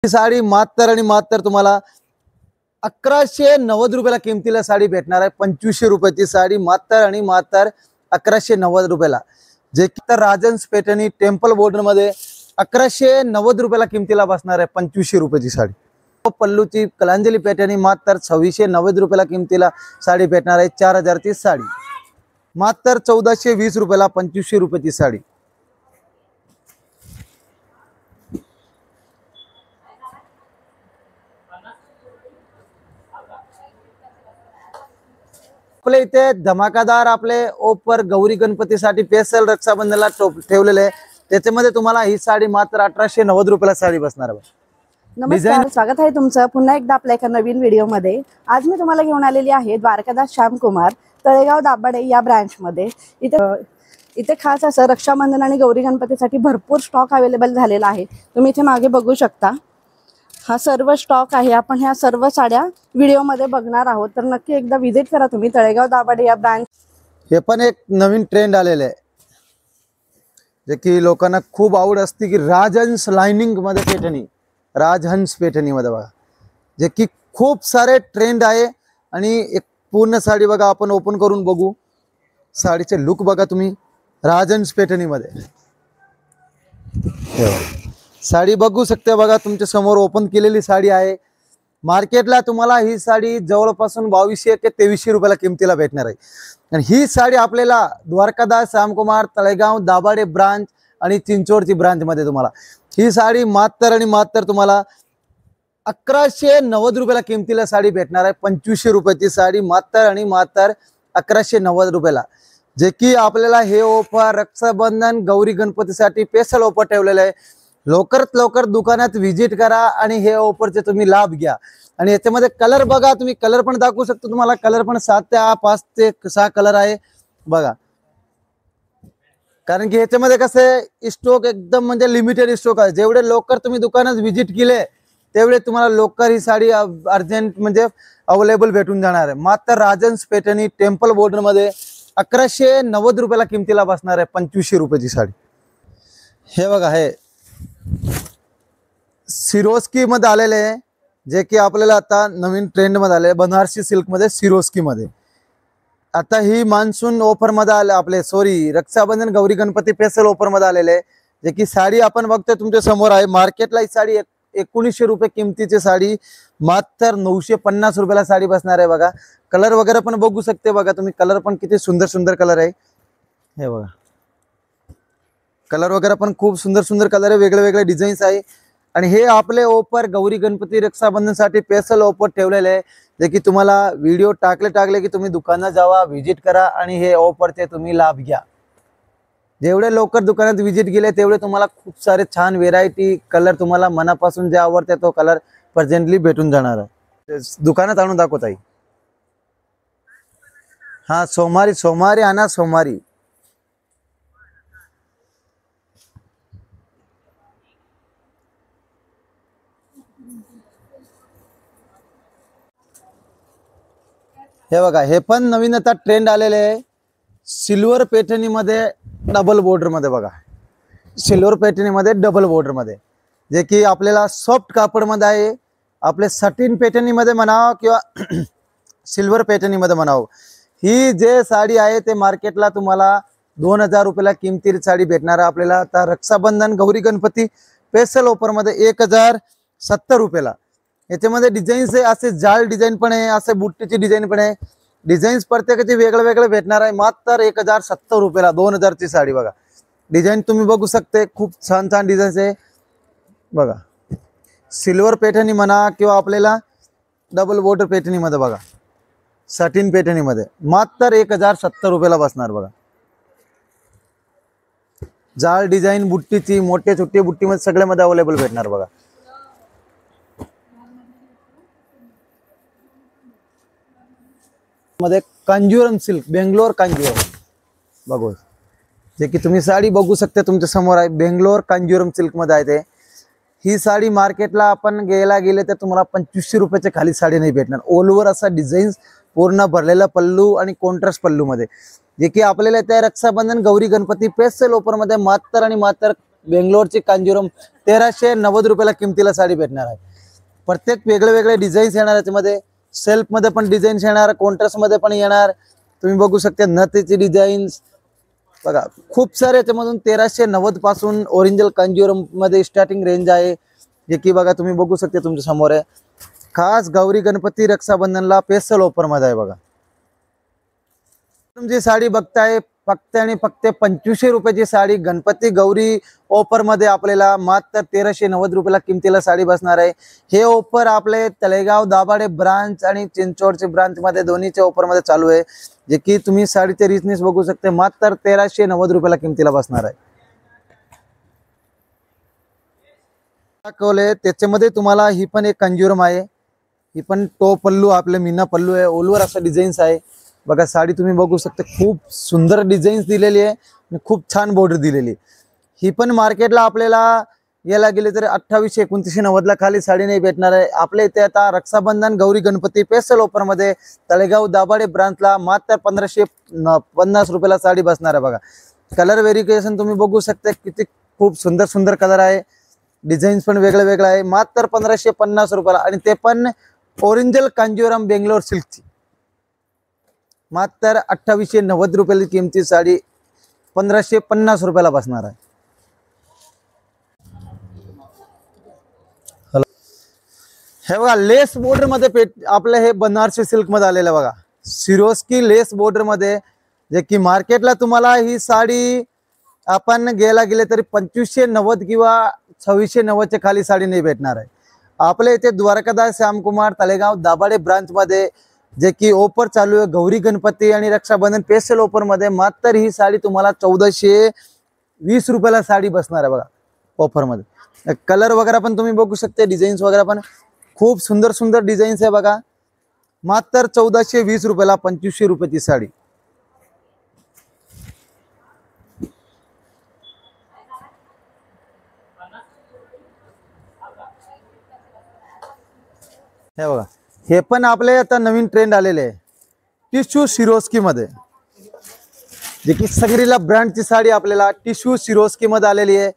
ही साडी मात्र आणि मात्र तुम्हाला 1190 रुपयाला किमतीला साडी भेटणार आहे। 2500 रुपयाची साडी मात्र आणि मात्र 1190 रुपयाला, जे की तर राजन्स पैठणी टेम्पल बॉर्डर मध्ये 1190 रुपयाला किमतीला बसणार आहे। 2500 रुपयाची साडी। पल्लूची कलांजली पैठणी मात्र 2690 रुपयाला किमतीला साडी भेटणार आहे। 4000 ची साडी मात्र 1420 रुपयाला 2500 रुपयाची साडी। आपले इथे धमाकादार आपले ऑफर गौरी गणपतीसाठी स्पेशल रक्षाबंधनला ठेवलेले आहे। त्याच्यामध्ये तुम्हाला ही साडी मात्र 1890 रुपयाला साडी बसणार आहे। नमस्कार, स्वागत आहे तुमचं पुन्हा एकदा आपल्या एका नवीन व्हिडिओ मध्ये। आज मी तुम्हाला घेऊन आलेली आहे द्वारकादास श्यामकुमार तळेगाव दाभाडे या ब्रांच मध्ये। इथे खास असं रक्षाबंधन आणि गौरी गणपतीसाठी भरपूर स्टॉक अवेलेबल झालेला आहे। तुम्ही इथे मागे बघू शकता, हा सर्व स्टॉक आहे। आपण ह्या सर्व साड्या व्हिडिओ मध्ये बघणार आहोत, तर नक्की एकदा विजिट करा तुम्ही तळेगाव दाभाडे या ब्रांच। हे पण एक नवीन ट्रेंड आलेले आहे, जे की लोकांना खूप आवड असते की राजहंस लाइनिंग मध्ये पैठणी, राजहंस पैठणी मध्ये बघा, जे की खूप सारे ट्रेंड आहे। आणि एक पूर्ण साडी बघा, आपण ओपन करून बघू साडीचे लुक बघा तुम्ही। राजहंस पैठणी मध्ये साडी बघू शकते बघा, तुमच्या समोर ओपन केलेली साडी आहे। मार्केटला तुम्हाला ही साडी जवळपासून 2200 ते 2300 रुपयाला किमतीला भेटणार आहे। आणि ही साडी आपल्याला द्वारकादास श्यामकुमार तळेगाव दाभाडे ब्रांच आणि चिंचोडची ब्रांच मध्ये तुम्हाला ही साडी मात्र आणि मात्र तुम्हाला 1190 रुपयाला किमतीला साडी भेटणार आहे। 2500 रुपयाची साडी मात्र आणि मात्र 1190 रुपयाला, जे की आपल्याला हे ऑफर रक्षाबंधन गौरी गणपतीसाठी स्पेशल ऑफर ठेवलेलं आहे। लवकरात लवकर दुकानात व्हिजिट करा आणि हे ऑफरचे तुम्ही लाभ घ्या। आणि याच्यामध्ये कलर बघा, तुम्ही कलर पण दाखवू शकतो, तुम्हाला कलर पण 7 ते 5 ते 6 कलर आहे बघा। कारण की ह्याच्यामध्ये कसं स्टॉक एकदम म्हणजे लिमिटेड स्टॉक आहे। जेवढे लवकर तुम्ही दुकानात व्हिजिट केले तेवढे तुम्हाला लवकर ही साडी अर्जंट म्हणजे अवेलेबल भेटून जाणार आहे। मात्र राजन्स पैठणी टेम्पल बॉर्डर मध्ये 1190 रुपयाला किमतीला बसणार आहे। 2500 रुपयाची साडी। हे बघा, हे सिरोस्की मध्ये आलेले आहे, जे की आपल्याला आता नवीन ट्रेंड मध्ये आले। बनारसी सिल्क मध्ये सिरोस्की मध्ये आता ही मान्सून ऑफर मध्ये आले आपले, sorry Rakshabandhan Gauri Ganpati special offer मध्ये आलेले आहे। जे की साडी आपण बघतोय तुमच्या समोर आहे। मार्केटला ही साडी 1900 रुपये किमतीची साडी मात्र 950 रुपयाला साडी बसणार आहे बघा। कलर वगैरे पण बघू शकते बघा तुम्ही, कलर पण किती सुंदर सुंदर कलर आहे। हे बघा, कलर वगैरे पण खूप सुंदर सुंदर कलर आहे, वेगळे वेगळे डिझाईन्स आहे। आणि हे आपले ऑफर गौरी गणपती रक्षाबंधन साठी स्पेशल ऑफर ठेवलेले आहे, जे की तुम्हाला व्हिडिओ टाकले की तुम्ही दुकानात जावा, व्हिजिट करा आणि हे ऑफरचे तुम्ही लाभ घ्या। जेवढे लवकर दुकानात व्हिजिट केले तेवढे तुम्हाला खूप सारे छान व्हेरायटी कलर तुम्हाला मनापासून जे आवडते तो कलर प्रेझेंटली भेटून जाणार आहे। दुकानात आणून दाखवत आहे। हा सोमवारी आणा, सोमवारी। हे बघा, हे पण नवीन आता ट्रेंड आलेले आहे। सिल्वर पैठणी मध्ये डबल बॉर्डर मध्ये बघा, सिल्वर पैठणी मध्ये डबल बॉर्डर मध्ये, जे की आपल्याला सॉफ्ट कापड मध्ये आहे। आपले सटिन पैठणी मध्ये म्हणावं किंवा सिल्वर पैठणी मध्ये म्हणावं, ही जे साडी आहे ते मार्केटला तुम्हाला 2000 रुपयाला किमतीची साडी भेटणार आहे आपल्याला आता रक्षाबंधन गौरी गणपती स्पेशल ऑफर मध्ये 1070 रुपयाला। याच्यामध्ये डिझाईन्स आहे, असे जाळ डिझाईन पण आहे, असे बुट्टीची डिझाईन पण आहे। डिझाईन्स प्रत्येकाची वेगळे वेगळे भेटणार आहे मात्र 1070 रुपयाला 2000 ची साडी बघा। डिझाईन तुम्ही बघू शकते, खूप छान छान डिझाईन्स आहे बघा। सिल्वर पैठणी म्हणा किंवा आपल्याला डबल बॉर्डर पैठणी मध्ये बघा, सटिन पैठणी मध्ये मात्र 1070 रुपयाला बसणार बघा। जाळ डिझाईन बुट्टीची, मोठे छोटे बुट्टी मध्ये सगळ्यामध्ये अवेलेबल भेटणार बघा। मध्ये कांजीवरम सिल्क, बेंगलोर कांजीवरम बघू, जे की तुम्ही साडी बघू शकता तुमच्या समोर आहे। बेंगलोर कांजीवरम सिल्क मध्ये आहे ते। ही साडी मार्केटला आपण गेले तर तुम्हाला 2500 रुपयाच्या खाली साडी नाही भेटणार। ऑल ओव्हर असा डिझाईन्स, पूर्ण भरलेला पल्लू आणि कॉन्ट्रास्ट पल्लू मध्ये, जे की आपल्याला त्या रक्षाबंधन गौरी गणपती स्पेशल ऑफर मध्ये मात्र आणि मात्र बेंगलोरची कांजीवरम 1390 रुपयाला किमतीला साडी भेटणार आहे. प्रत्येक वेगळे वेगळे डिझाईन्स येणार याच्यामध्ये. सेल्फ मध्ये पण डिझाईन्स येणार, कॉन्ट्रास्ट मध्ये पण येणार. तुम्ही बघू शकता नथीची डिझाईन्स बघा, खूप सारे याच्यामधून 1390 पासून ओरिजिनल कांजीवरम मध्ये स्टार्टिंग रेंज आहे. जे की बघा तुम्ही बघू शकता तुमच्या समोर आहे. खास गौरी गणपती रक्षाबंधनला स्पेशल ऑफर मध्ये आहे बघा. तुमची साडी बघताय फक्त आणि फक्त 2500 रुपयाची साडी गणपती गौरी ऑफर मध्ये आपल्याला मात्र 1390 रुपयाला किमतीला साडी बसणार आहे. हे ऑफर आपले तळेगाव दाभाडे ब्रांच आणि चिंचवडचे ब्रांच मध्ये दोन्हीच्या ऑफर मध्ये चालू आहे. जे की तुम्ही साडीचे रिचनेस बघू शकता मात्र 1390 रुपयाला किमतीला बसणार आहे. दाखवले त्याच्यामध्ये तुम्हाला ही पण एक कांजीवरम आहे. ही पण तो पल्लू आपले मीना पल्लू आहे. ओलवर असा डिझाईन्स आहे बघा. साडी तुम्ही बघू शकता खूप सुंदर डिझाईन्स दिलेली आहे आणि खूप छान बॉर्डर दिलेली. ही पण मार्केटला आपल्याला यायला गेले तर 2800-2990 ला खाली साडी नाही भेटणार आहे. आपल्या इथे आता रक्षाबंधन गौरी गणपती स्पेशल ऑफर मध्ये तळेगाव दाभाडे ब्रांचला मात्र 1550 रुपयाला साडी बसणार आहे बघा. कलर व्हेरिएशन तुम्ही बघू शकता किती खूप सुंदर सुंदर कलर आहे. डिझाईन्स पण वेगळं वेगळं आहे. मात्र 1550 रुपयाला आणि ते पण ओरिजिनल कांजीवरम बेंगलोर सिल्कची मात्र 2890 रुपयाची किमती साडी 1550 रुपयाला बसणार आहे. हे बघा लेस बॉर्डर मध्ये आपलं हे बनारसी सिल्क मध्ये आलेलं बघा. सिरोस्की लेस बॉर्डर मध्ये जे की मार्केटला तुम्हाला ही साडी आपण गेला गेले तरी 2590 किंवा 2690 च्या खाली साडी नाही भेटणार आहे. आपल्या इथे द्वारकादास श्यामकुमार तळेगाव दाभाडे ब्रांच मध्ये जे की ऑफर चालू आहे गौरी गणपती आणि रक्षाबंधन स्पेशल ऑफर मध्ये मात्र ही साडी तुम्हाला 1420 रुपयाला साडी बसणार आहे बघा ऑफर मध्ये. कलर वगैरे पण तुम्ही बघू शकता, डिझाईन्स वगैरे पण खूप सुंदर सुंदर डिझाईन्स आहे बघा. मात्र 1420 रुपयाला 2500 रुपयाची साडी. हे बघा हे पण आपले आता नवीन ट्रेंड आलेले आहे टिश्यू सिरोस्की मध्ये. जे की सगरीला ब्रँडची साडी आपल्याला टिश्यू सिरोस्की मध्ये आलेली आहे.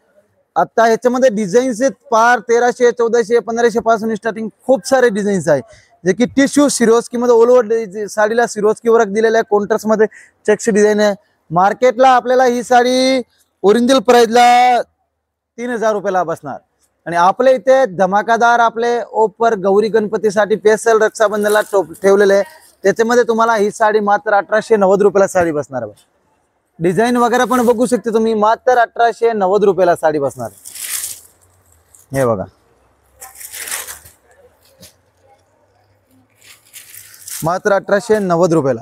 आता ह्याच्यामध्ये डिझाईन्स आहेत पार 1300, 1400, 1500 पासून स्टार्टिंग खूप सारे डिझाईन्स आहे. जे की टिश्यू सिरोस्की मध्ये ऑल ओव्हर साडीला सिरोस्की वर्क दिलेला आहे. कॉन्ट्रास्ट मध्ये चेक्स डिझाईन आहे. मार्केटला आपल्याला ही साडी ओरिजिनल प्राइसला 3000 रुपयाला बसणार आणि आपल्या इथे धमाकादार आपले ऑफर गौरी गणपतीसाठी स्पेशल रक्षाबंधनला ठेवलेले आहे. त्याच्यामध्ये तुम्हाला ही साडी मात्र 1890 रुपयाला साडी बसणार आहे. डिझाईन वगैरे पण बघू शकते तुम्ही मात्र 1890 रुपयाला साडी बसणार. हे बघा मात्र 1890 रुपयाला.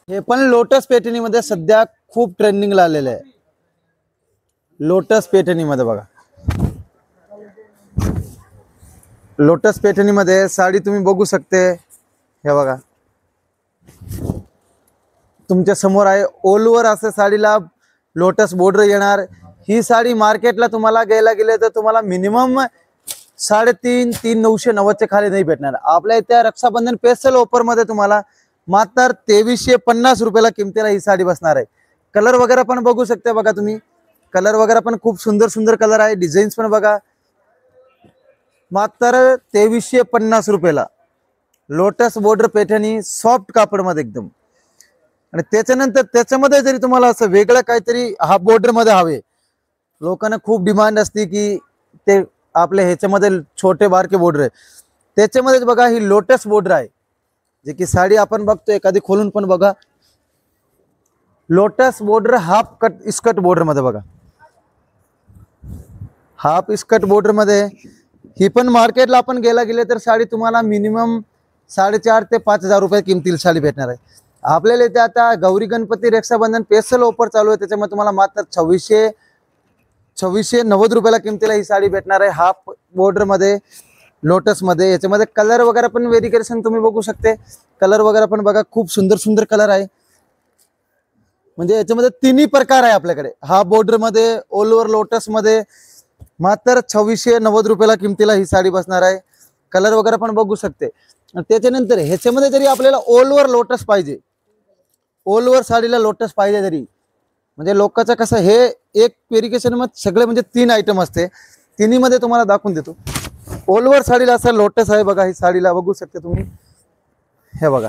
हे पण लोटस पेटनी मध्ये सध्या खूप ट्रेंडिंगला आलेले आहे. लोटस पेटनी मध्ये बघा. लोटस पेटनी मध्ये साडी तुम्ही बघू शकते. हे बघा तुमच्या समोर आहे. ऑल ओव्हर असं साडीला लोटस बॉर्डर येणार. ही साडी मार्केटला तुम्हाला घ्यायला गेले तर तुम्हाला मिनिमम 3,990 च्या खाली नाही भेटणार. आपल्या इथे रक्षाबंधन स्पेशल ऑफर मध्ये तुम्हाला मात्र 2350 रुपयाला किमतीला ही साडी बसणार आहे. कलर वगैरे पण बघू शकता बघा तुम्ही. कलर वगैरे पण खूप सुंदर सुंदर कलर आहे. डिझाईन्स पण बघा. मात्र 2350 रुपयाला लोटस बॉर्डर पैठणी सॉफ्ट कापड मध्ये एकदम. आणि त्याच्यानंतर त्याच्यामध्ये जरी तुम्हाला असं वेगळं काहीतरी हा बॉर्डर मध्ये हवे, लोकांना खूप डिमांड असते की ते आपल्या ह्याच्यामध्ये छोटे बारके बॉर्डर आहे. त्याच्यामध्येच बघा ही लोटस बॉर्डर आहे. जे की साडी आपण बघतो एखादी खोलून पण बघा. लोटस बॉर्डर हाफ कट इस्कट बॉर्डर मध्ये बघा. हाफ इस्कट बॉर्डर मध्ये ही पण मार्केटला आपण गेले तर साडी तुम्हाला मिनिमम 4,500 ते 5,000 रुपये किमतीला साडी भेटणार आहे. आपल्याला इथे आता गौरी गणपती रक्षाबंधन स्पेशल ऑफर चालू आहे. त्याच्यामुळे तुम्हाला मात्र 2690 रुपयाला किमतीला ही साडी भेटणार आहे. हाफ बॉर्डर मध्ये लोटस मध्ये. याच्यामध्ये कलर वगैरे पण व्हेरिएशन तुम्ही बघू शकते. कलर वगैरे पण बघा खूप सुंदर सुंदर कलर आहे. म्हणजे याच्यामध्ये तिन्ही प्रकार आहे आपल्याकडे. हा बॉर्डर मध्ये ऑल ओव्हर लोटस मध्ये मात्र 2690 रुपयाला किमतीला ही साडी बसणार आहे. कलर वगैरे पण बघू शकते. त्याच्यानंतर ह्याच्यामध्ये जरी आपल्याला ऑल ओव्हर लोटस पाहिजे ऑल ओव्हर साडीला लोटस पाहिजे तरी म्हणजे लोकांचं कसं हे एक व्हेरिएशन मध्ये सगळे म्हणजे 3 आयटम असते, तिन्ही मध्ये तुम्हाला दाखवून देतो। ऑल ओव्हर साडीला असं लोटस आहे बघा, ही साडीला बघू शकता तुम्ही, हे बघा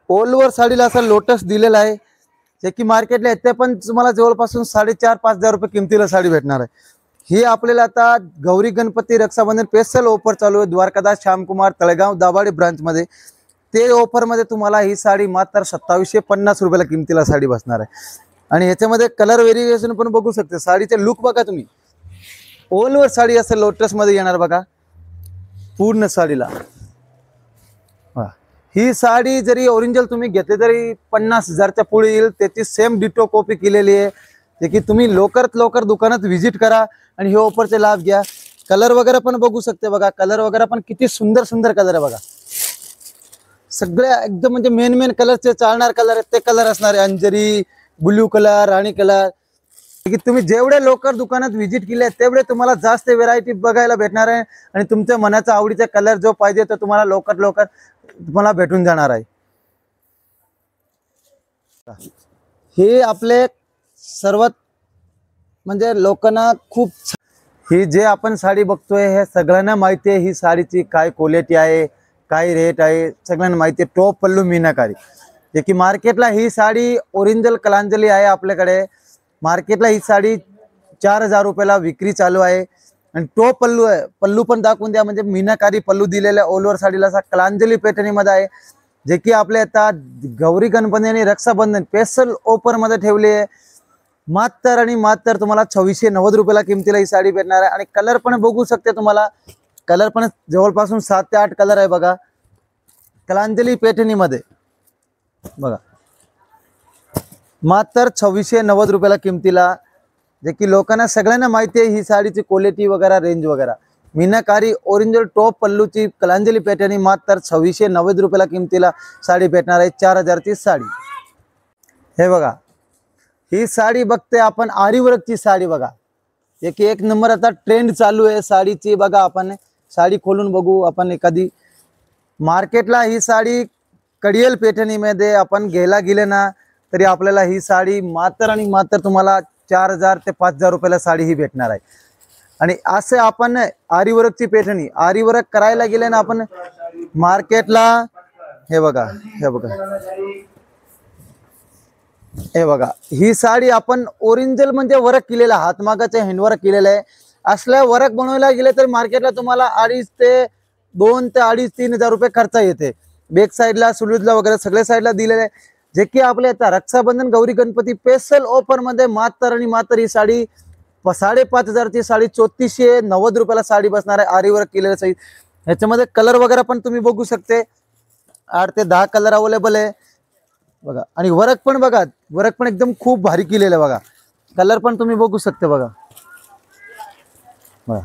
ऑल ओव्हर साडीला असं लोटस दिलेला आहे, जे की मार्केटला येते पण तुम्हाला जवळपासून 4,500-5,000 रुपये किमतीला साडी भेटणार आहे। ही आपल्याला आता गौरी गणपती रक्षाबंधन स्पेशल ऑफर चालू आहे द्वारकादास श्यामकुमार तळेगाव दाभाडे ब्रांच मध्ये। ते ऑफर मध्ये तुम्हाला ही साडी मात्र 2750 रुपयाला किमतीला साडी बसणार आहे। आणि ह्याच्यामध्ये कलर व्हेरिएशन पण बघू शकते, साडीचे लुक बघा तुम्ही, ऑल ओव्हर साडी असं लोटस मध्ये येणार बघा पूर्ण साडीला। ही साडी जरी ओरिजिनल तुम्ही घेतली तरी 50,000च्या पुढे येईल, त्याची सेम डिटो कॉपी केलेली आहे, जे की तुम्ही लवकरात लवकर दुकानात व्हिजिट करा आणि हे ऑफरचे लाभ घ्या। कलर वगैरे पण बघू शकते बघा, कलर वगैरे पण किती सुंदर सुंदर कलर आहे बघा, सगळे एकदम म्हणजे मेन कलरचे चालणार कलर आहेत ते कलर असणार आहे, अंजरी, ब्ल्यू कलर, राणी कलर, की तुम्ही जेवढे लवकर दुकानात व्हिजिट केले तेवढे तुम्हाला जास्त व्हेरायटी बघायला भेटणार आहे आणि तुमच्या मनाचा आवडीचा कलर जो पाहिजे तो तुम्हाला लवकर लवकर तुम्हाला भेटून जाणार आहे। हे आपले सर्वात म्हणजे लोकांना खूप, ही जे आपण साडी बघतोय हे सगळ्यांना माहिती आहे, ही साडीची काय क्वालिटी आहे, काय रेट आहे, सगळ्यांना माहिती आहे। टॉप पल्लू मीनाकारी, जे की मार्केटला ही साडी ओरिजिनल कलांजली आहे आपल्याकडे, मार्केटला ही साडी 4,000 रुपयाला विक्री चालू आहे आणि टॉप पल्लू आहे, पल्लू पण दाखवून द्या, म्हणजे मीनाकारी पल्लू दिलेल्या ऑल ओव्हर साडीला असा कलांजली पैठणी मध्ये आहे, जे की आपले आता गौरी गणपती आणि रक्षाबंधन स्पेशल ऑफर मध्ये ठेवले आहे। मात्र आणि मात्र तुम्हाला 2690 रुपयाला किमतीला ही साडी भेटणार आहे। आणि कलर पण बघू शकते, तुम्हाला कलर पण जवळपासून 7 ते 8 कलर आहे बघा कलांजली पैठणी मध्ये बघा, मात्र 2690 रुपयाला किमतीला, जे की लोकांना सगळ्यांना माहिती आहे ही साडीची क्वालिटी वगैरे रेंज वगैरे। मीनाकारी ओरिजिनल टॉप पल्लूची कलांजली पैठणी मात्र 2690 रुपयाला किमतीला साडी भेटणार आहे, 4000ची साडी। हे बघा ही साडी बघते आपण, आरीवर्कची साडी बघा, एक नंबर आता ट्रेंड चालू आहे साडीची बघा। आपण साडी खोलून बघू आपण एखादी, मार्केटला ही साडी कडियल पैठणी मध्ये आपण घ्यायला गेले ना तरी आपल्याला ही साडी मात्र आणि मात्र तुम्हाला 4,000 ते 5,000 रुपयाला साडी ही भेटणार आहे। आणि असे आपण आरीवर्कची पैठणी, आरीवर्क करायला गेले ना आपण मार्केटला, हे बघा हे बघा हे बघा, ही साडी आपण ओरिजिनल म्हणजे वर्क केलेला, हातमागाचे हँडवर्क केलेलं आहे, असल्या वर्क बनवायला गेले तर मार्केटला तुम्हाला 2 ते 3,000 रुपये खर्च येते। बॅक साईडला, सुलूजला वगैरे सगळ्या साईडला दिलेले आहे, जे की आपल्या आता रक्षाबंधन गौरी गणपती स्पेशल ऑफर मध्ये मात्र आणि मात्र ही साडी 5,500ची साडी 3490 रुपयाला साडी बसणार आहे, आरीवर्क केलेलं सहित। ह्याच्यामध्ये कलर वगैरे पण तुम्ही बघू शकते, 8 ते 10 कलर अवेलेबल आहे बघा। आणि वर्क पण बघा, वर्क पण एकदम खूप भारी केलेलं आहे बघा, कलर पण तुम्ही बघू शकते बघा बघा,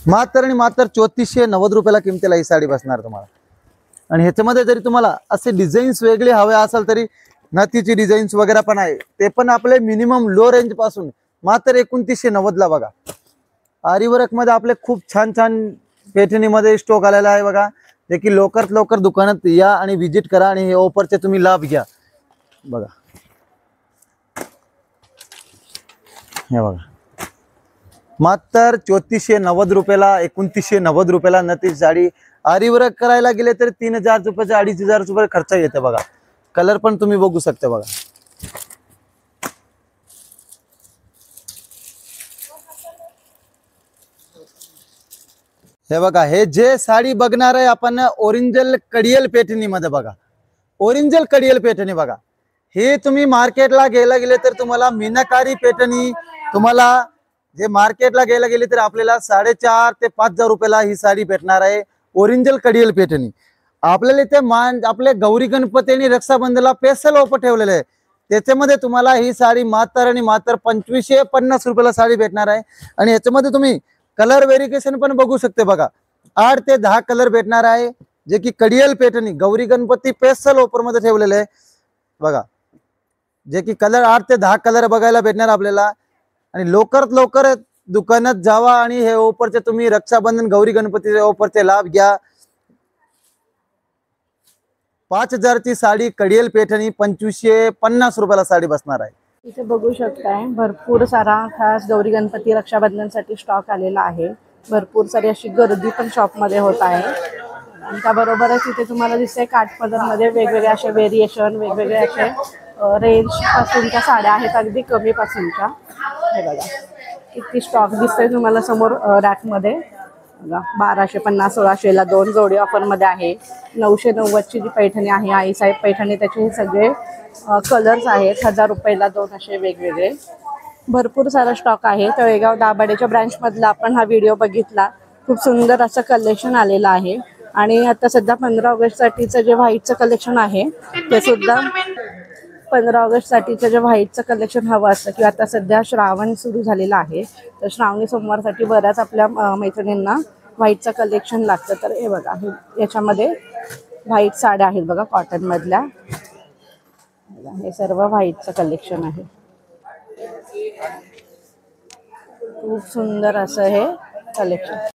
मात्र आणि मात्र 3490 रुपयाला किमतीला ही साडी बसणार तुम्हाला। आणि ह्याच्यामध्ये जरी तुम्हाला असे डिझाईन्स वेगळे हवे असेल तरी नथीची डिझाईन्स वगैरे पण आहे, ते पण आपले मिनिमम लो रेंज पासून मात्र 2990 ला बघा। आरीवर्क मध्ये आपले खूप छान छान पैठणीमध्ये स्टॉक आलेला आहे बघा, जे की लवकरात लवकर दुकानात या आणि व्हिजिट करा आणि हे ऑफरचे तुम्ही लाभ घ्या बघा। हे बघा मात्र 3490 रुपयाला, 2990 रुपयाला नथीची साडी। आरीवर्क करायला गेले तर 3,000 रुपयाचे 2,500 रुपये खर्च येते बघा। कलर पण तुम्ही बघू शकता बघा, हे बघा हे जे साडी बघणार आहे आपण ओरिजिनल कडियल पैठणी मध्ये बघा, ओरिजिनल कडियल पैठणी बघा। हे तुम्ही मार्केटला घ्यायला गेले तर तुम्हाला मीनाकारी पैठणी, तुम्हाला जे मार्केटला घ्यायला गेले तर आपल्याला 4,500 ते 5,000 रुपयाला ही साडी भेटणार आहे, ओरिजिनल कडियल पैठणी। आपल्याला इथे आपले गौरी गणपती आणि रक्षाबंधनला स्पेशल ऑफर ठेवलेले आहे, त्याच्यामध्ये तुम्हाला ही साडी मात्र आणि मात्र 2550 रुपयाला साडी भेटणार आहे। आणि याच्यामध्ये तुम्ही कलर व्हेरिएशन पण बघू शकते बघा, 8 ते 10 कलर भेटणार आहे, जे की कडियल पैठणी गौरी गणपती स्पेशल ऑफर मध्ये ठेवलेले आहे बघा, जे की कलर 8 ते 10 कलर बघायला भेटणार आपल्याला। आणि लवकरात लवकर दुकानात जावा आणि हे ऑफरचे तुम्ही रक्षाबंधन गौरी गणपतीचे ऑफरचे लाभ घ्या। 5,000ची साडी कडियल पैठणी 2,550 रुपयाला साडी बसणार आहे. इथे बघू शकताय भरपूर सारा खास गौरी गणपती रक्षाबंधनसाठी स्टॉक आलेला आहे. भरपूर सारी अशी गर्दी पण शॉपमध्ये होत आहे. आणि त्याबरोबरच इथे तुम्हाला दिसतंय काठपदरमध्ये वेगवेगळे असे व्हेरिएशन, वेगवेगळे असे रेंज पासूनच्या साड्या आहेत, अगदी कमी पासूनच्या. हे बघा किती स्टॉक दिसतोय तुम्हाला समोर रॅकमध्ये. बघा 1,250, 1,600ला 2 जोडी ऑफरमध्ये आहे. 990ची जी पैठणी आहे आईसाहेब पैठणी, त्याचे हे सगळे कलर्स आहेत. 1,000 रुपयाला 2 असे वेगवेगळे. भरपूर सारा स्टॉक आहे. तळेगाव दाभाडेच्या ब्रँचमधला आपण हा व्हिडिओ बघितला. खूप सुंदर असं कलेक्शन आलेलं आहे. आणि आता सध्या 15 ऑगस्टसाठीचं जे व्हाईटचं कलेक्शन आहे ते सुद्धा 15 ऑगस्टसाठीचं जे व्हाईटचं कलेक्शन हवं असतं किंवा आता सध्या श्रावण सुरू झालेला आहे, तर श्रावणी सोमवारसाठी बऱ्याच आपल्या मैत्रिणींना व्हाईटचं कलेक्शन लागतं. तर हे बघा, याच्यामध्ये व्हाईट साड्या आहेत बघा कॉटनमधल्या. हे सर्व व्हाईटचं कलेक्शन आहे. खूप सुंदर असं हे कलेक्शन.